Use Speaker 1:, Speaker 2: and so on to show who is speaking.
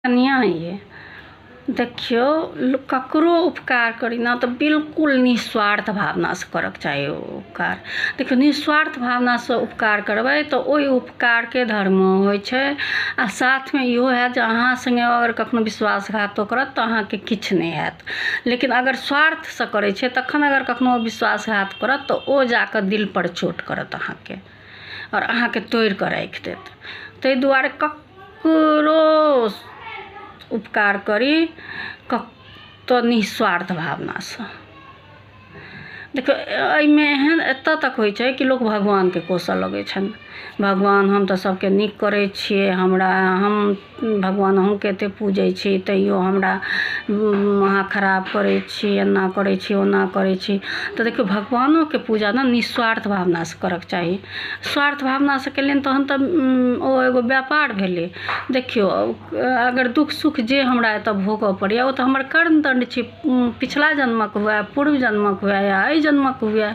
Speaker 1: कनिया ये देखियो ककरो उपकार करी ना तो बिल्कुल निस्वार्थ भावना से करक चाही उपकार। देखियो निस्वार्थ भावना से उपकार करबै तो ओई उपकार के धर्म होय छै। आ साथ में इहो है जे अहाँ संगे अगर कखनो विश्वासघातो करत तो अहाँ के किछ नहीं हैत। लेकिन अगर स्वार्थ से करे छै तखन अगर कखनो विश्वासघात करत तो ओ जाकर दिल पर चोट करत अहाँ के और अहाँ के तोड़ के राख देत। तै दुआरे ककरो उपकार करी तो निस्वार्थ भावना से। देखो एहिमे एहन एतऽ तक होइ छै कि लोग भगवान के कोसऽ लगै छन। भगवान हम तो सबके नीक करै छियै, हम भगवान अहूँके एते पूजै छी तैयो हमरा अहाँ खराब करै छी, एना करै छी ओना करै छी। तो देखियो भगवानों के पूजा ना निस्वार्थ भावना से करक चाही। स्वार्थ भावना से केलियन तहन तऽ ओ एगो व्यापार भेलै। देखियो अगर दुख सुख जे हमरा एतऽ भोगऽ पड़ैया ओ तऽ हमर कर्म दंड छै, पिछला जन्मक हुए, पूर्व जन्मक हुए या एहि जन्मक हुए।